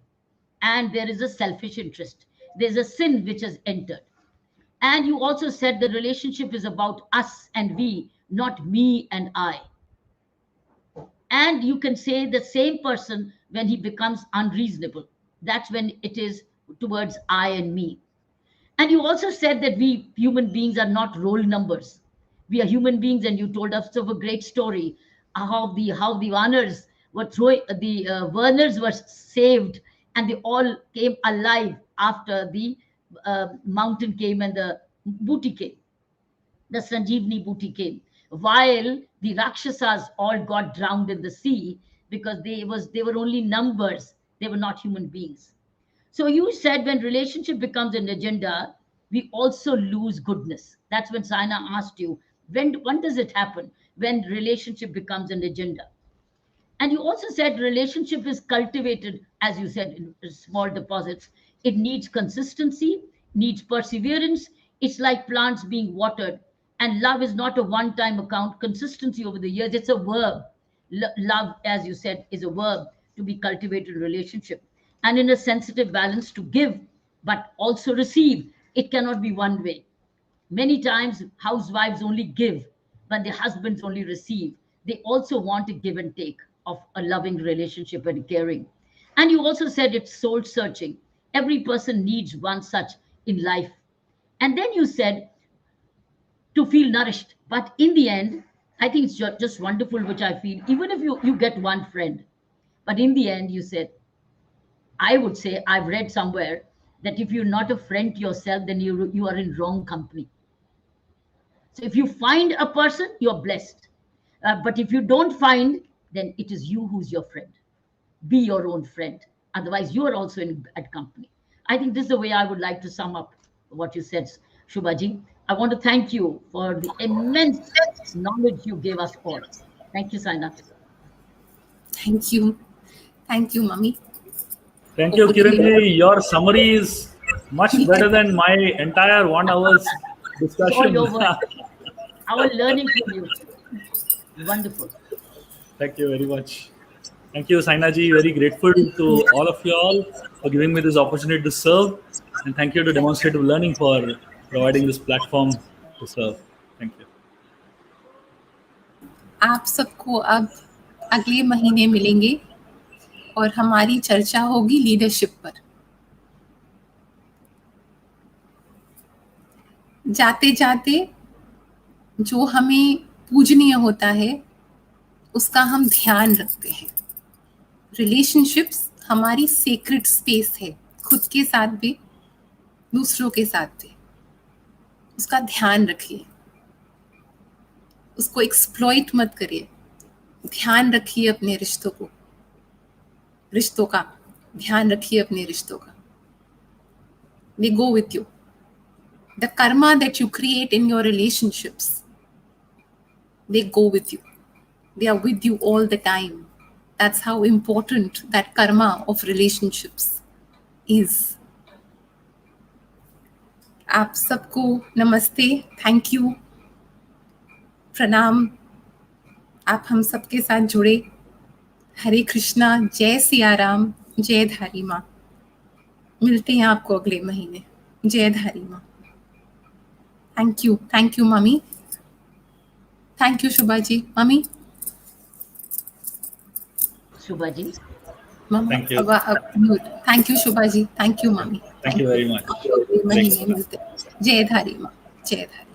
and there is a selfish interest. There's a sin which has entered. And you also said the relationship is about us and we, not me and I. And you can say the same person when he becomes unreasonable. That's when it is towards I and me. And you also said that we human beings are not roll numbers. We are human beings, and you told us of a great story how the Werners were Werners were saved, and they all came alive after the mountain came and the booty came, the Sanjeevani booty came, while the Rakshasas all got drowned in the sea because they were only numbers. They were not human beings. So you said when relationship becomes an agenda, we also lose goodness. That's when Saina asked you, when does it happen? When relationship becomes an agenda. And you also said relationship is cultivated, as you said, in small deposits. It needs consistency, needs perseverance. It's like plants being watered. And love is not a one-time account. Consistency over the years, it's a verb. Love, as you said, is a verb to be cultivated in relationship. And in a sensitive balance to give, but also receive. It cannot be one way. Many times housewives only give, but the husbands only receive. they also want a give and take of a loving relationship and caring. And you also said it's soul searching. Every person needs one such in life. And then you said to feel nourished. But in the end, I think it's just wonderful, which I feel, even if you get one friend, but in the end, you said, I would say, I've read somewhere that if you're not a friend to yourself, then you are in wrong company. So if you find a person, you're blessed. But if you don't find, then it is you who's your friend. Be your own friend. Otherwise, you are also in bad company. I think this is the way I would like to sum up what you said, Shubhaji. I want to thank you for the immense knowledge you gave us all. Thank you, Sainath. Thank you. Thank you, Mummy. Thank you, Kiranji. Your summary is much better than my entire 1 hour's discussion. It's all your work. Our learning from you. Wonderful. Thank you very much. Thank you, Sainaji. Very grateful to all of you all for giving me this opportunity to serve. And thank you to Demonstrative Learning for providing this platform to serve. Thank you. आप सबको अब अगले महीने मिलेंगे और हमारी चर्चा होगी लीडरशिप पर। जाते जाते जो हमें पूजनीय होता है उसका हम ध्यान रखते हैं। रिलेशनशिप्स हमारी सेक्रेट स्पेस है, खुद के साथ भी दूसरों के साथ भी। उसका ध्यान रखिए, उसको एक्सप्लॉइट मत करिए। ध्यान रखिए अपने रिश्तों का ध्यान रखिए अपने रिश्तों का। They go with you. The karma that you create in your relationships, they go with you. They are with you all the time. That's how important that karma of relationships is. आप सबको नमस्ते, thank you, प्रणाम। आप हम सबके साथ जुड़े। हरे कृष्णा, जय सिया राम, जय धारी माँ। मिलते हैं आपको अगले महीने। जय धारी माँ। Thank you mummy. Thank you Shubha ji. Mummy. Shubha ji. Thank you. Thank you Shubha ji. Thank you mummy. Thank you very much. महीने मिलते। जय धारी माँ, जय धारी।